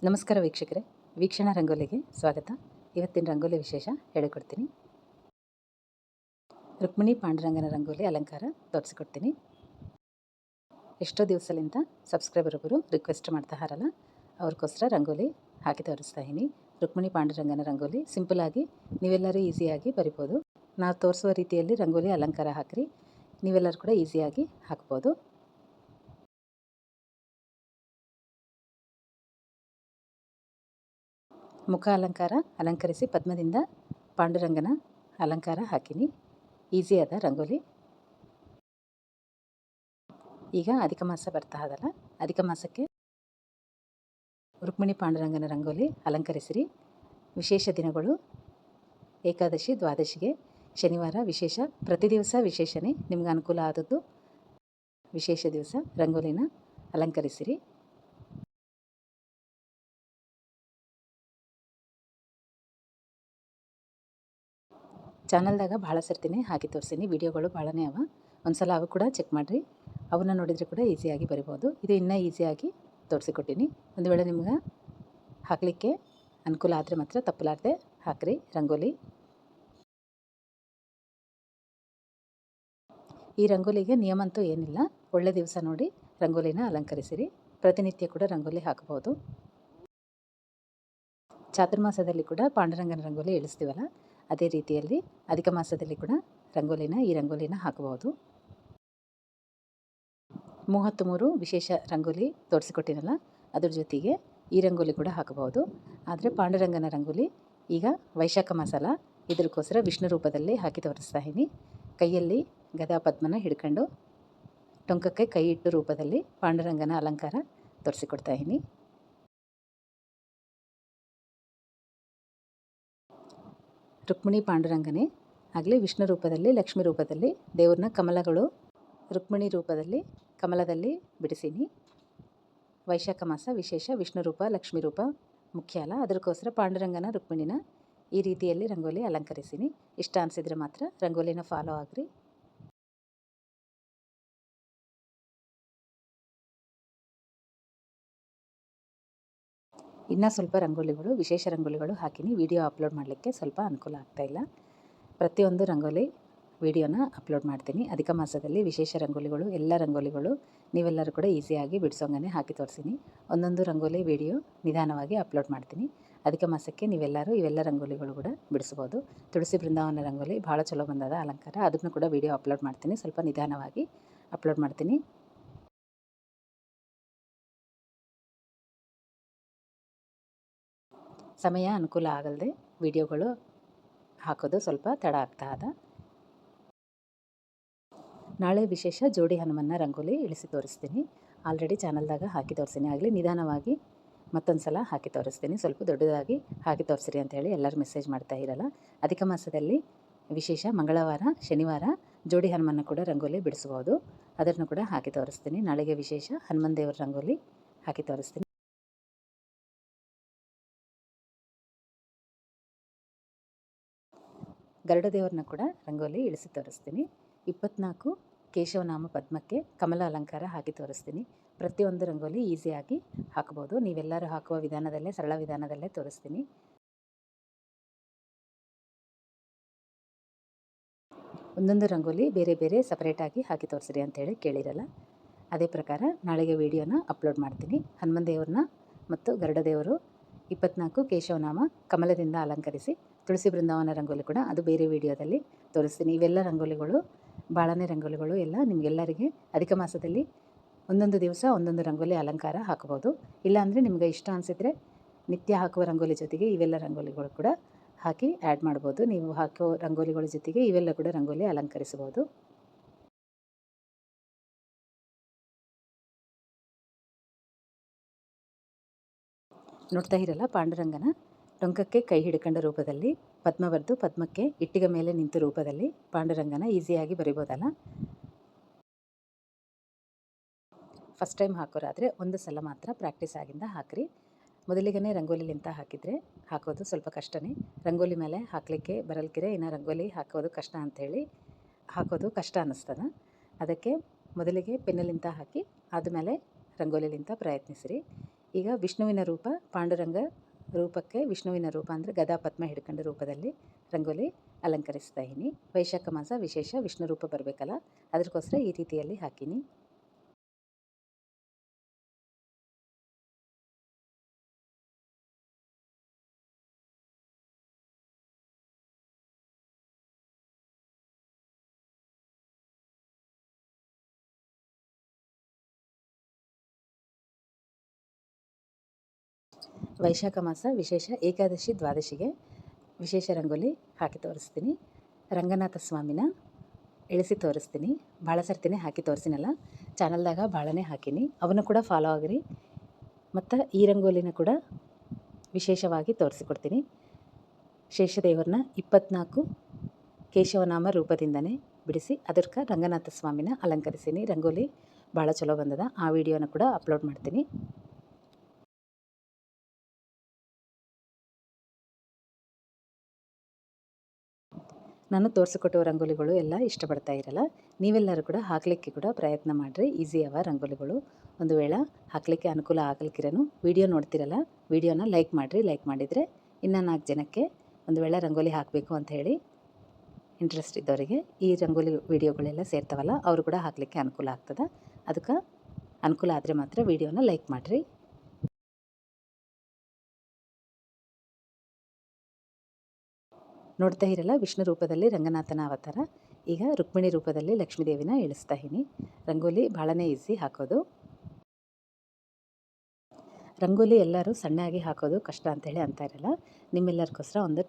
ನಮಸ್ಕಾರ ವೀಕ್ಷಕರೇ, ವೀಕ್ಷಣಾ ರಂಗೋಲಿಗೆ ಸ್ವಾಗತ. ಇವತ್ತಿನ ರಂಗೋಲಿ ವಿಶೇಷ ಹೇಳಿಕೊಡ್ತೀನಿ. ರುಕ್ಮಿಣಿ ಪಾಂಡುರಂಗನ ರಂಗೋಲಿ ಅಲಂಕಾರ ತೋರಿಸಿಕೊಡ್ತೀನಿ. ಎಷ್ಟೋ ದಿವಸಲಿಂದ ಸಬ್ಸ್ಕ್ರೈಬರ್ ಒಬ್ಬರು ರಿಕ್ವೆಸ್ಟ್ ಮಾಡ್ತಾ ಹಾರಲ್ಲ, ಅವ್ರಿಗೋಸ್ಕರ ರಂಗೋಲಿ ಹಾಕಿ ತೋರಿಸ್ತಾ ಇದ್ದೀನಿ. ರುಕ್ಮಿಣಿ ಪಾಂಡುರಂಗನ ರಂಗೋಲಿ ಸಿಂಪಲಾಗಿ ನೀವೆಲ್ಲರೂ ಈಸಿಯಾಗಿ ಬರಿಬೋದು. ನಾವು ತೋರಿಸುವ ರೀತಿಯಲ್ಲಿ ರಂಗೋಲಿ ಅಲಂಕಾರ ಹಾಕಿರಿ, ನೀವೆಲ್ಲರೂ ಕೂಡ ಈಸಿಯಾಗಿ ಹಾಕ್ಬೋದು. ಮುಖ ಅಲಂಕರಿಸಿ ಪದ್ಮದಿಂದ ಪಾಂಡುರಂಗನ ಅಲಂಕಾರ ಹಾಕಿನಿ. ಈಸಿ ಅದ ರಂಗೋಲಿ. ಈಗ ಅಧಿಕ ಮಾಸ ಬರ್ತಾ ಅದಲ್ಲ, ಅಧಿಕ ಮಾಸಕ್ಕೆ ರುಕ್ಮಿಣಿ ಪಾಂಡುರಂಗನ ರಂಗೋಲಿ ಅಲಂಕರಿಸಿರಿ. ವಿಶೇಷ ದಿನಗಳು ಏಕಾದಶಿ, ದ್ವಾದಶಿಗೆ, ಶನಿವಾರ ವಿಶೇಷ. ಪ್ರತಿ ದಿವಸ ವಿಶೇಷನೇ, ನಿಮ್ಗೆ ಅನುಕೂಲ ಆದದ್ದು ವಿಶೇಷ ದಿವಸ ರಂಗೋಲಿನ ಅಲಂಕರಿಸಿರಿ. ಚಾನಲ್ದಾಗ ಭಾಳ ಸರ್ತಿನೇ ಹಾಕಿ ತೋರಿಸೀನಿ, ವಿಡಿಯೋಗಳು ಭಾಳನೇ ಅವ. ಒಂದ್ಸಲ ಅವು ಕೂಡ ಚೆಕ್ ಮಾಡಿರಿ, ಅವನ್ನ ನೋಡಿದರೆ ಕೂಡ ಈಸಿಯಾಗಿ ಬರಿಬೋದು. ಇದು ಇನ್ನೂ ಈಸಿಯಾಗಿ ತೋರಿಸಿಕೊಟ್ಟಿನಿ. ಒಂದು ವೇಳೆ ನಿಮ್ಗೆ ಹಾಕಲಿಕ್ಕೆ ಅನುಕೂಲ ಆದರೆ ಮಾತ್ರ ತಪ್ಪಲಾರದೆ ಹಾಕಿರಿ ರಂಗೋಲಿ. ಈ ರಂಗೋಲಿಗೆ ನಿಯಮ ಅಂತೂ ಏನಿಲ್ಲ, ಒಳ್ಳೆ ದಿವಸ ನೋಡಿ ರಂಗೋಲಿನ ಅಲಂಕರಿಸಿರಿ. ಪ್ರತಿನಿತ್ಯ ಕೂಡ ರಂಗೋಲಿ ಹಾಕಬಹುದು. ಚಾತುರ್ಮಾಸದಲ್ಲಿ ಕೂಡ ಪಾಂಡುರಂಗನ ರಂಗೋಲಿ ಇಳಿಸ್ತೀವಲ್ಲ, ಅದೇ ರೀತಿಯಲ್ಲಿ ಅಧಿಕ ಮಾಸದಲ್ಲಿ ಕೂಡ ಈ ರಂಗೋಲಿನ ಹಾಕಬಹುದು. 33 ವಿಶೇಷ ರಂಗೋಲಿ ತೋರಿಸಿಕೊಟ್ಟಿನಲ್ಲ, ಅದ್ರ ಜೊತೆಗೆ ಈ ರಂಗೋಲಿ ಕೂಡ ಹಾಕಬಹುದು. ಆದರೆ ಪಾಂಡುರಂಗನ ರಂಗೋಲಿ ಈಗ ವೈಶಾಖ ಮಾಸಲ್ಲ, ಇದಕ್ಕೋಸ್ಕರ ವಿಷ್ಣು ರೂಪದಲ್ಲಿ ಹಾಕಿ ತೋರಿಸ್ತಾ ಇದ್ದೀನಿ. ಕೈಯಲ್ಲಿ ಗದಾ ಪದ್ಮನ ಹಿಡ್ಕೊಂಡು ಟೊಂಕಕ್ಕೆ ಕೈ ಇಟ್ಟು ರೂಪದಲ್ಲಿ ಪಾಂಡುರಂಗನ ಅಲಂಕಾರ ತೋರಿಸಿಕೊಡ್ತಾ ಇದ್ದೀನಿ. ರುಕ್ಮಿಣಿ ಪಾಂಡುರಂಗನೇ ಆಗಲಿ ವಿಷ್ಣು ರೂಪದಲ್ಲಿ, ಲಕ್ಷ್ಮೀ ರೂಪದಲ್ಲಿ ದೇವ್ರನ್ನ ಕಮಲಗಳು ರುಕ್ಮಿಣಿ ರೂಪದಲ್ಲಿ ಕಮಲದಲ್ಲಿ ಬಿಡಿಸೀನಿ. ವೈಶಾಖ ಮಾಸ ವಿಶೇಷ, ವಿಷ್ಣು ರೂಪ ಲಕ್ಷ್ಮೀ ರೂಪ ಮುಖ್ಯ ಅಲ್ಲ, ಅದಕ್ಕೋಸ್ಕರ ಪಾಂಡುರಂಗನ ರುಕ್ಮಿಣಿನ ಈ ರೀತಿಯಲ್ಲಿ ರಂಗೋಲಿ ಅಲಂಕರಿಸೀನಿ. ಇಷ್ಟ ಅನಿಸಿದರೆ ಮಾತ್ರ ರಂಗೋಲಿನ ಫಾಲೋ ಆಗ್ರಿ. ಇನ್ನೂ ಸ್ವಲ್ಪ ರಂಗೋಲಿಗಳು, ವಿಶೇಷ ರಂಗೋಲಿಗಳು ಹಾಕಿನಿ. ವಿಡಿಯೋ ಅಪ್ಲೋಡ್ ಮಾಡಲಿಕ್ಕೆ ಸ್ವಲ್ಪ ಅನುಕೂಲ ಆಗ್ತಾಯಿಲ್ಲ. ಪ್ರತಿಯೊಂದು ರಂಗೋಲಿ ವಿಡಿಯೋನ ಅಪ್ಲೋಡ್ ಮಾಡ್ತೀನಿ. ಅಧಿಕ ಮಾಸದಲ್ಲಿ ವಿಶೇಷ ರಂಗೋಲಿಗಳು, ಎಲ್ಲ ರಂಗೋಲಿಗಳು ನೀವೆಲ್ಲರೂ ಕೂಡ ಈಸಿಯಾಗಿ ಬಿಡಿಸೋಂಗನೆ ಹಾಕಿ ತೋರಿಸೀನಿ. ಒಂದೊಂದು ರಂಗೋಲಿ ವಿಡಿಯೋ ನಿಧಾನವಾಗಿ ಅಪ್ಲೋಡ್ ಮಾಡ್ತೀನಿ. ಅಧಿಕ ಮಾಸಕ್ಕೆ ನೀವೆಲ್ಲರೂ ಇವೆಲ್ಲ ರಂಗೋಲಿಗಳು ಕೂಡ ಬಿಡಿಸ್ಬೋದು. ತುಳಸಿ ಬೃಂದಾವನ ರಂಗೋಲಿ ಭಾಳ ಚಲೋ ಬಂದದ ಅಲಂಕಾರ, ಅದನ್ನು ಕೂಡ ವಿಡಿಯೋ ಅಪ್ಲೋಡ್ ಮಾಡ್ತೀನಿ. ಸ್ವಲ್ಪ ನಿಧಾನವಾಗಿ ಅಪ್ಲೋಡ್ ಮಾಡ್ತೀನಿ. ಸಮಯ ಅನುಕೂಲ ಆಗಲ್ಲದೆ ವಿಡಿಯೋಗಳು ಹಾಕೋದು ಸ್ವಲ್ಪ ತಡ ಆಗ್ತಾ ಅದ. ನಾಳೆ ವಿಶೇಷ ಜೋಡಿ ಹನುಮನ್ನ ರಂಗೋಲಿ ಇಳಿಸಿ ತೋರಿಸ್ತೀನಿ. ಆಲ್ರೆಡಿ ಚಾನಲ್ದಾಗ ಹಾಕಿ ತೋರಿಸ್ತೀನಿ. ಆಗಲಿ ನಿಧಾನವಾಗಿ ಮತ್ತೊಂದು ಸಲ ಹಾಕಿ ತೋರಿಸ್ತೀನಿ. ಸ್ವಲ್ಪ ದೊಡ್ಡದಾಗಿ ಹಾಕಿ ತೋರಿಸಿರಿ ಅಂತೇಳಿ ಎಲ್ಲರೂ ಮೆಸೇಜ್ ಮಾಡ್ತಾ ಇರಲ್ಲ. ಅಧಿಕ ಮಾಸದಲ್ಲಿ ವಿಶೇಷ ಮಂಗಳವಾರ, ಶನಿವಾರ ಜೋಡಿ ಹನುಮನ್ನ ಕೂಡ ರಂಗೋಲಿ ಬಿಡಿಸ್ಬೋದು. ಅದನ್ನು ಕೂಡ ಹಾಕಿ ತೋರಿಸ್ತೀನಿ. ನಾಳೆಗೆ ವಿಶೇಷ ಹನುಮನ ದೇವರ ರಂಗೋಲಿ ಹಾಕಿ ತೋರಿಸ್ತೀನಿ. ಗರುಡ ದೇವ್ರನ್ನ ಕೂಡ ರಂಗೋಲಿ ಇಳಿಸಿ ತೋರಿಸ್ತೀನಿ. 24 ಕೇಶವನಾಮ ಪದ್ಮಕ್ಕೆ ಕಮಲ ಅಲಂಕಾರ ಹಾಕಿ ತೋರಿಸ್ತೀನಿ. ಪ್ರತಿಯೊಂದು ರಂಗೋಲಿ ಈಸಿಯಾಗಿ ಹಾಕ್ಬೋದು. ನೀವೆಲ್ಲರೂ ಹಾಕುವ ವಿಧಾನದಲ್ಲೇ, ಸರಳ ವಿಧಾನದಲ್ಲೇ ತೋರಿಸ್ತೀನಿ. ಒಂದೊಂದು ರಂಗೋಲಿ ಬೇರೆ ಬೇರೆ ಸಪ್ರೇಟಾಗಿ ಹಾಕಿ ತೋರಿಸ್ರಿ ಅಂತೇಳಿ ಕೇಳಿರಲ್ಲ, ಅದೇ ಪ್ರಕಾರ ನಾಳೆಗೆ ವಿಡಿಯೋನ ಅಪ್ಲೋಡ್ ಮಾಡ್ತೀನಿ. ಹನುಮನ ದೇವ್ರನ್ನ ಮತ್ತು ಗರುಡ ದೇವರು 24 ಕೇಶವನಾಮ ಕಮಲದಿಂದ ಅಲಂಕರಿಸಿ, ತುಳಸಿ ಬೃಂದಾವನ ರಂಗೋಲಿ ಕೂಡ ಅದು ಬೇರೆ ವಿಡಿಯೋದಲ್ಲಿ ತೋರಿಸ್ತೀನಿ. ಇವೆಲ್ಲ ರಂಗೋಲಿಗಳು, ಬಾಳನೆ ರಂಗೋಲಿಗಳು ಎಲ್ಲ ನಿಮಗೆಲ್ಲರಿಗೆ ಅಧಿಕ ಮಾಸದಲ್ಲಿ ಒಂದೊಂದು ದಿವಸ ಒಂದೊಂದು ರಂಗೋಲಿ ಅಲಂಕಾರ ಹಾಕ್ಬೋದು. ಇಲ್ಲಾಂದರೆ ನಿಮ್ಗೆ ಇಷ್ಟ ಅನಿಸಿದರೆ ನಿತ್ಯ ಹಾಕುವ ರಂಗೋಲಿ ಜೊತೆಗೆ ಇವೆಲ್ಲ ರಂಗೋಲಿಗಳು ಕೂಡ ಹಾಕಿ ಆ್ಯಡ್ ಮಾಡ್ಬೋದು. ನೀವು ಹಾಕೋ ರಂಗೋಲಿಗಳ ಜೊತೆಗೆ ಇವೆಲ್ಲ ಕೂಡ ರಂಗೋಲಿ ಅಲಂಕರಿಸ್ಬೋದು. ನೋಡ್ತಾ ಇರಲ್ಲ, ಪಾಂಡುರಂಗನ ಟೊಂಕಕ್ಕೆ ಕೈ ಹಿಡ್ಕೊಂಡ ರೂಪದಲ್ಲಿ ಪದ್ಮ ಬರೆದು ಪದ್ಮಕ್ಕೆ ಇಟ್ಟಿಗೆ ಮೇಲೆ ನಿಂತ ರೂಪದಲ್ಲಿ ಪಾಂಡುರಂಗನ ಈಸಿಯಾಗಿ ಬರಿಬೋದಲ್ಲ. ಫಸ್ಟ್ ಟೈಮ್ ಹಾಕೋರಾದರೆ ಒಂದು ಸಲ ಮಾತ್ರ ಪ್ರಾಕ್ಟೀಸ್ ಆಗಿಂದ ಹಾಕಿರಿ. ಮೊದಲಿಗೆ ರಂಗೋಲಿಲಿಂತ ಹಾಕಿದರೆ ಹಾಕೋದು ಸ್ವಲ್ಪ ಕಷ್ಟನೇ. ರಂಗೋಲಿ ಮೇಲೆ ಹಾಕಲಿಕ್ಕೆ ಬರಲ್ಕಿರೆ ಇನ್ನು ರಂಗೋಲಿ ಹಾಕೋದು ಕಷ್ಟ ಅಂಥೇಳಿ ಹಾಕೋದು ಕಷ್ಟ ಅನ್ನಿಸ್ತದೆ. ಅದಕ್ಕೆ ಮೊದಲಿಗೆ ಪೆನ್ನಲಿಂತ ಹಾಕಿ ಆದಮೇಲೆ ರಂಗೋಲಿಲಿಂತ ಪ್ರಯತ್ನಿಸಿರಿ. ಈಗ ವಿಷ್ಣುವಿನ ರೂಪ ಪಾಂಡುರಂಗ ರೂಪಕ್ಕೆ ವಿಷ್ಣುವಿನ ರೂಪ ಅಂದರೆ ಗದಾ ಪದ್ಮ ಹಿಡ್ಕೊಂಡ ರೂಪದಲ್ಲಿ ರಂಗೋಲಿ ಅಲಂಕರಿಸ್ತಾ ಇದ್ದೀನಿ. ವೈಶಾಖ ಮಾಸ ವಿಶೇಷ ವಿಷ್ಣು ರೂಪ ಬರಬೇಕಲ್ಲ, ಅದಕ್ಕೋಸ್ಕರ ಈ ರೀತಿಯಲ್ಲಿ ಹಾಕೀನಿ. ವೈಶಾಖ ಮಾಸ ವಿಶೇಷ ಏಕಾದಶಿ ದ್ವಾದಶಿಗೆ ವಿಶೇಷ ರಂಗೋಲಿ ಹಾಕಿ ತೋರಿಸ್ತೀನಿ. ರಂಗನಾಥ ಸ್ವಾಮಿನ ಇಳಿಸಿ ತೋರಿಸ್ತೀನಿ. ಭಾಳ ಸರ್ತಿನೇ ಹಾಕಿ ತೋರಿಸಿನಲ್ಲ, ಚಾನಲ್ದಾಗ ಭಾಳನೇ ಹಾಕೀನಿ, ಅವನು ಕೂಡ ಫಾಲೋ ಆಗಿರಿ. ಮತ್ತು ಈ ರಂಗೋಲಿನ ಕೂಡ ವಿಶೇಷವಾಗಿ ತೋರಿಸಿಕೊಡ್ತೀನಿ. ಶೇಷದೇವರನ್ನ 24 ಕೇಶವನಾಮ ರೂಪದಿಂದನೇ ಬಿಡಿಸಿ ಅದಕ್ಕೆ ರಂಗನಾಥ ಸ್ವಾಮಿನ ಅಲಂಕರಿಸೀನಿ. ರಂಗೋಲಿ ಭಾಳ ಚಲೋ ಬಂದದ. ಆ ವಿಡಿಯೋನ ಕೂಡ ಅಪ್ಲೋಡ್ ಮಾಡ್ತೀನಿ. ನಾನು ತೋರಿಸಿಕೊಟ್ಟೋ ರಂಗೋಲಿಗಳು ಎಲ್ಲ ಇಷ್ಟಪಡ್ತಾ ಇರಲ್ಲ. ನೀವೆಲ್ಲರೂ ಕೂಡ ಹಾಕಲಿಕ್ಕೆ ಕೂಡ ಪ್ರಯತ್ನ ಮಾಡಿರಿ. ಈಸಿ ಅವ ರಂಗೋಲಿಗಳು. ಒಂದು ವೇಳೆ ಹಾಕಲಿಕ್ಕೆ ಅನುಕೂಲ ಆಗಲಿಕ್ಕಿರನು ವಿಡಿಯೋ ನೋಡ್ತಿರಲ್ಲ, ವಿಡಿಯೋನ ಲೈಕ್ ಮಾಡಿರಿ. ಲೈಕ್ ಮಾಡಿದರೆ ಇನ್ನೂ 4 ಜನಕ್ಕೆ ಒಂದು ವೇಳೆ ರಂಗೋಲಿ ಹಾಕಬೇಕು ಅಂತ ಹೇಳಿ ಇಂಟ್ರೆಸ್ಟ್ ಇದ್ದವರಿಗೆ ಈ ರಂಗೋಲಿ ವಿಡಿಯೋಗಳೆಲ್ಲ ಸೇರ್ತಾವಲ್ಲ, ಅವರು ಕೂಡ ಹಾಕಲಿಕ್ಕೆ ಅನುಕೂಲ ಆಗ್ತದೆ. ಅದಕ್ಕೆ ಅನುಕೂಲ ಆದರೆ ಮಾತ್ರ ವಿಡಿಯೋನ ಲೈಕ್ ಮಾಡಿರಿ. ನೋಡ್ತಾ ಇರಲ್ಲ, ವಿಷ್ಣು ರೂಪದಲ್ಲಿ ರಂಗನಾಥನ ಅವತಾರ. ಈಗ ರುಕ್ಮಿಣಿ ರೂಪದಲ್ಲಿ ಲಕ್ಷ್ಮೀದೇವಿನ ಇಳಿಸ್ತಾ ಇದ್ದೀನಿ. ರಂಗೋಲಿ ಭಾಳನೇ ಈಸಿ ಹಾಕೋದು. ರಂಗೋಲಿ ಎಲ್ಲರೂ ಸಣ್ಣಾಗಿ ಹಾಕೋದು ಕಷ್ಟ ಅಂತೇಳಿ ಅಂತ ಇರಲ್ಲ. ನಿಮ್ಮೆಲ್ಲರಿಗೋಸ್ಕರ ಒಂದು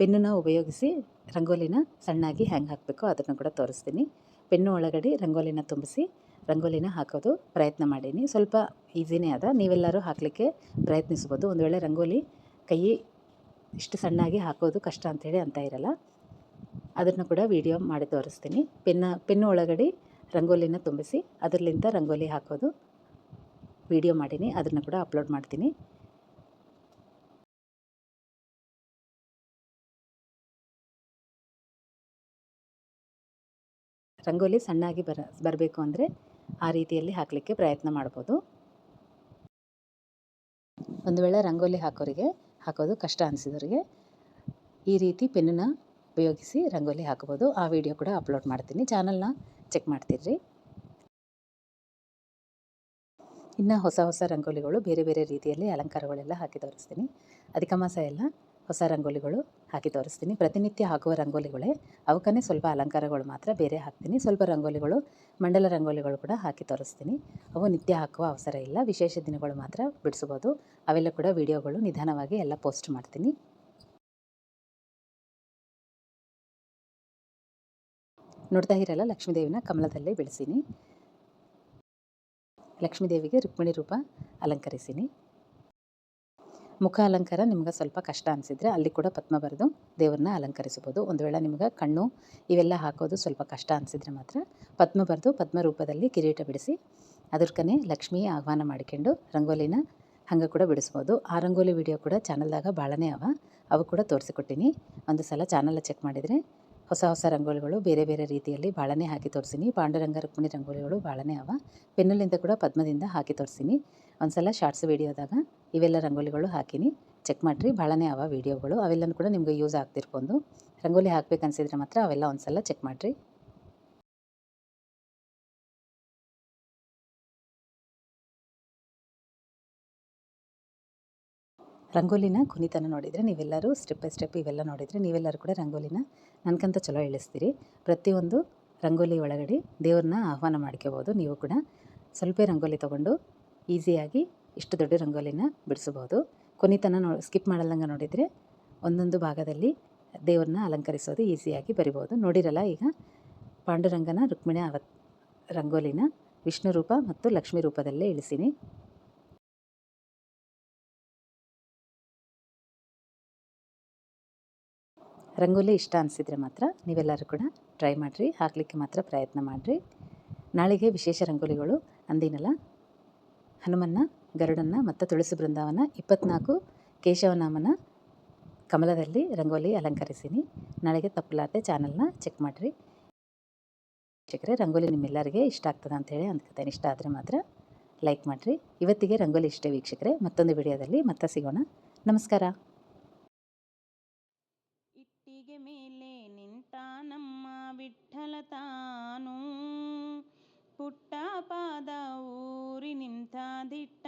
ಪೆನ್ನನ್ನು ಉಪಯೋಗಿಸಿ ರಂಗೋಲಿನ ಸಣ್ಣಾಗಿ ಹ್ಯಾಂಗೆ ಹಾಕಬೇಕು ಅದನ್ನು ಕೂಡ ತೋರಿಸ್ತೀನಿ. ಪೆನ್ನು ಒಳಗಡೆ ರಂಗೋಲಿನ ತುಂಬಿಸಿ ರಂಗೋಲಿನ ಹಾಕೋದು ಪ್ರಯತ್ನ ಮಾಡೀನಿ. ಸ್ವಲ್ಪ ಈಸಿನೇ ಅದ, ನೀವೆಲ್ಲರೂ ಹಾಕಲಿಕ್ಕೆ ಪ್ರಯತ್ನಿಸ್ಬೋದು. ಒಂದು ವೇಳೆ ರಂಗೋಲಿ ಕೈ ಇಷ್ಟು ಸಣ್ಣಾಗಿ ಹಾಕೋದು ಕಷ್ಟ ಅಂಥೇಳಿ ಅಂತ ಇರಲ್ಲ, ಅದನ್ನು ಕೂಡ ವಿಡಿಯೋ ಮಾಡಿ ತೋರಿಸ್ತೀನಿ. ಪೆನ್ನು ಒಳಗಡೆ ರಂಗೋಲಿನ ತುಂಬಿಸಿ ಅದರಲ್ಲಿಂದ ರಂಗೋಲಿ ಹಾಕೋದು ವಿಡಿಯೋ ಮಾಡೀನಿ, ಅದನ್ನು ಕೂಡ ಅಪ್ಲೋಡ್ ಮಾಡ್ತೀನಿ. ರಂಗೋಲಿ ಸಣ್ಣಾಗಿ ಬರಬೇಕು ಅಂದರೆ ಆ ರೀತಿಯಲ್ಲಿ ಹಾಕಲಿಕ್ಕೆ ಪ್ರಯತ್ನ ಮಾಡ್ಬೋದು. ಒಂದು ವೇಳೆ ರಂಗೋಲಿ ಹಾಕೋದು ಕಷ್ಟ ಅನಿಸಿದವರಿಗೆ ಈ ರೀತಿ ಪೆನ್ನನ್ನು ಉಪಯೋಗಿಸಿ ರಂಗೋಲಿ ಹಾಕೋಬೋದು. ಆ ವಿಡಿಯೋ ಕೂಡ ಅಪ್ಲೋಡ್ ಮಾಡ್ತೀನಿ. ಚಾನಲ್ನ ಚೆಕ್ ಮಾಡ್ತಿರ್ರಿ. ಇನ್ನು ಹೊಸ ರಂಗೋಲಿಗಳು ಬೇರೆ ಬೇರೆ ರೀತಿಯಲ್ಲಿ ಅಲಂಕಾರಗಳೆಲ್ಲ ಹಾಕಿ ತೋರಿಸ್ತೀನಿ. ಅಧಿಕ ಮಾಸ ಎಲ್ಲ ಹೊಸ ರಂಗೋಲಿಗಳು ಹಾಕಿ ತೋರಿಸ್ತೀನಿ. ಪ್ರತಿನಿತ್ಯ ಹಾಕುವ ರಂಗೋಲಿಗಳೇ, ಅವಕ್ಕೇ ಸ್ವಲ್ಪ ಅಲಂಕಾರಗಳು ಮಾತ್ರ ಬೇರೆ ಹಾಕ್ತೀನಿ. ಸ್ವಲ್ಪ ರಂಗೋಲಿಗಳು ಮಂಡಲ ರಂಗೋಲಿಗಳು ಕೂಡ ಹಾಕಿ ತೋರಿಸ್ತೀನಿ. ಅವು ನಿತ್ಯ ಹಾಕುವ ಅವಸರ ಇಲ್ಲ, ವಿಶೇಷ ದಿನಗಳು ಮಾತ್ರ ಬಿಡಿಸ್ಬೋದು. ಅವೆಲ್ಲ ಕೂಡ ವಿಡಿಯೋಗಳು ನಿಧಾನವಾಗಿ ಎಲ್ಲ ಪೋಸ್ಟ್ ಮಾಡ್ತೀನಿ. ನೋಡ್ತಾ ಇರಲ್ಲ, ಲಕ್ಷ್ಮೀದೇವಿನ ಕಮಲದಲ್ಲೇ ಬಿಡಿಸೀನಿ. ಲಕ್ಷ್ಮೀದೇವಿಗೆ ರುಕ್ಮಿಣಿ ರೂಪ ಅಲಂಕರಿಸೀನಿ. ಮುಖ ಅಲಂಕಾರ ನಿಮ್ಗೆ ಸ್ವಲ್ಪ ಕಷ್ಟ ಅನಿಸಿದರೆ ಅಲ್ಲಿ ಕೂಡ ಪದ್ಮ ಬರೆದು ದೇವ್ರನ್ನ ಅಲಂಕರಿಸ್ಬೋದು. ಒಂದು ವೇಳೆ ನಿಮ್ಗೆ ಕಣ್ಣು ಇವೆಲ್ಲ ಹಾಕೋದು ಸ್ವಲ್ಪ ಕಷ್ಟ ಅನಿಸಿದರೆ ಮಾತ್ರ ಪದ್ಮ ಬರೆದು ಪದ್ಮ ರೂಪದಲ್ಲಿ ಕಿರೀಟ ಬಿಡಿಸಿ ಅದಕ್ಕೇ ಲಕ್ಷ್ಮಿ ಆಹ್ವಾನ ಮಾಡಿಕೊಂಡು ರಂಗೋಲಿನ ಹಂಗೆ ಕೂಡ ಬಿಡಿಸ್ಬೋದು. ಆ ರಂಗೋಲಿ ವಿಡಿಯೋ ಕೂಡ ಚಾನಲ್ದಾಗ ಭಾಳನೇ ಅವು ಕೂಡ ತೋರಿಸಿಕೊಟ್ಟಿನಿ. ಒಂದು ಸಲ ಚಾನಲ್ ಚೆಕ್ ಮಾಡಿದರೆ ಹೊಸ ರಂಗೋಲಿಗಳು ಬೇರೆ ಬೇರೆ ರೀತಿಯಲ್ಲಿ ಭಾಳನೇ ಹಾಕಿ ತೋರಿಸೀನಿ. ಪಾಂಡುರಂಗ ರುಕ್ಮಿಣಿ ರಂಗೋಲಿಗಳು ಭಾಳನೇ ಪೆನ್ನುಲಿಂದ ಕೂಡ ಪದ್ಮದಿಂದ ಹಾಕಿ ತೋರಿಸೀನಿ. ಒಂದು ಸಲ ಶಾರ್ಟ್ಸ್ ವಿಡಿಯೋದಾಗ ಇವೆಲ್ಲ ರಂಗೋಲಿಗಳು ಹಾಕೀನಿ, ಚೆಕ್ ಮಾಡಿರಿ. ಭಾಳನೇ ವಿಡಿಯೋಗಳು, ಅವೆಲ್ಲನೂ ಕೂಡ ನಿಮ್ಗೆ ಯೂಸ್ ಆಗ್ತಿರ್ಬೋದು. ರಂಗೋಲಿ ಹಾಕ್ಬೇಕು ಅನಿಸಿದ್ರೆ ಮಾತ್ರ ಅವೆಲ್ಲ ಒಂದು ಸಲ ಚೆಕ್ ಮಾಡಿರಿ. ರಂಗೋಲಿನ ಕುಣಿತನ ನೋಡಿದರೆ ನೀವೆಲ್ಲರೂ ಸ್ಟೆಪ್ ಬೈ ಸ್ಟೆಪ್ ಇವೆಲ್ಲ ನೋಡಿದರೆ ನೀವೆಲ್ಲರೂ ಕೂಡ ರಂಗೋಲಿನ ನನಗಂತ ಚಲೋ ಇಳಿಸ್ತೀರಿ. ಪ್ರತಿಯೊಂದು ರಂಗೋಲಿ ಒಳಗಡೆ ದೇವ್ರನ್ನ ಆಹ್ವಾನ ಮಾಡ್ಕೋಬೋದು. ನೀವು ಕೂಡ ಸ್ವಲ್ಪ ರಂಗೋಲಿ ತೊಗೊಂಡು ಈಸಿಯಾಗಿ ಇಷ್ಟು ದೊಡ್ಡ ರಂಗೋಲಿನ ಬಿಡಿಸ್ಬೋದು. ಕುಣಿತನ ಸ್ಕಿಪ್ ಮಾಡಲ್ಲಂಗೆ ನೋಡಿದರೆ ಒಂದೊಂದು ಭಾಗದಲ್ಲಿ ದೇವ್ರನ್ನ ಅಲಂಕರಿಸೋದು ಈಸಿಯಾಗಿ ಬರಿಬೋದು. ನೋಡಿರಲ್ಲ, ಈಗ ಪಾಂಡುರಂಗನ ರುಕ್ಮಿಣಿ ರಂಗೋಲಿನ ವಿಷ್ಣು ರೂಪ ಮತ್ತು ಲಕ್ಷ್ಮೀ ರೂಪದಲ್ಲೇ ಇಳಿಸೀನಿ. ರಂಗೋಲಿ ಇಷ್ಟ ಅನಿಸಿದರೆ ಮಾತ್ರ ನೀವೆಲ್ಲರೂ ಕೂಡ ಟ್ರೈ ಮಾಡಿರಿ, ಹಾಕಲಿಕ್ಕೆ ಮಾತ್ರ ಪ್ರಯತ್ನ ಮಾಡಿರಿ. ನಾಳೆಗೆ ವಿಶೇಷ ರಂಗೋಲಿಗಳು ಅಂದಿನಲ್ಲ, ಹನುಮನ್ನ, ಗರುಡನ್ನ ಮತ್ತು ತುಳಸಿ ಬೃಂದಾವನ 24 ಕೇಶವನಾಮನ ಕಮಲದಲ್ಲಿ ರಂಗೋಲಿ ಅಲಂಕರಿಸೀನಿ. ನಾಳೆಗೆ ತಪ್ಪಲಾರದೆ ಚಾನಲ್ನ ಚೆಕ್ ಮಾಡಿರಿ. ವೀಕ್ಷಕರೇ, ರಂಗೋಲಿ ನಿಮ್ಮೆಲ್ಲರಿಗೆ ಇಷ್ಟ ಆಗ್ತದೆ ಅಂಥೇಳಿ ಅಂದ್ಕೊತೇನೆ. ಇಷ್ಟ ಆದರೆ ಮಾತ್ರ ಲೈಕ್ ಮಾಡಿರಿ. ಇವತ್ತಿಗೆ ರಂಗೋಲಿ ಇಷ್ಟೇ ವೀಕ್ಷಕರೇ. ಮತ್ತೊಂದು ವಿಡಿಯೋದಲ್ಲಿ ಮತ್ತೆ ಸಿಗೋಣ. ನಮಸ್ಕಾರ. ಇಟ್ಟಿಗೆ ಮೇಲೆ ನಿಂತ ನಮ್ಮ ವಿಠ್ಠಲ ತಾನು, ಪುಟ್ಟ ಪಾದ ಊರಿ ನಿಂತ ದಿಟ್ಟ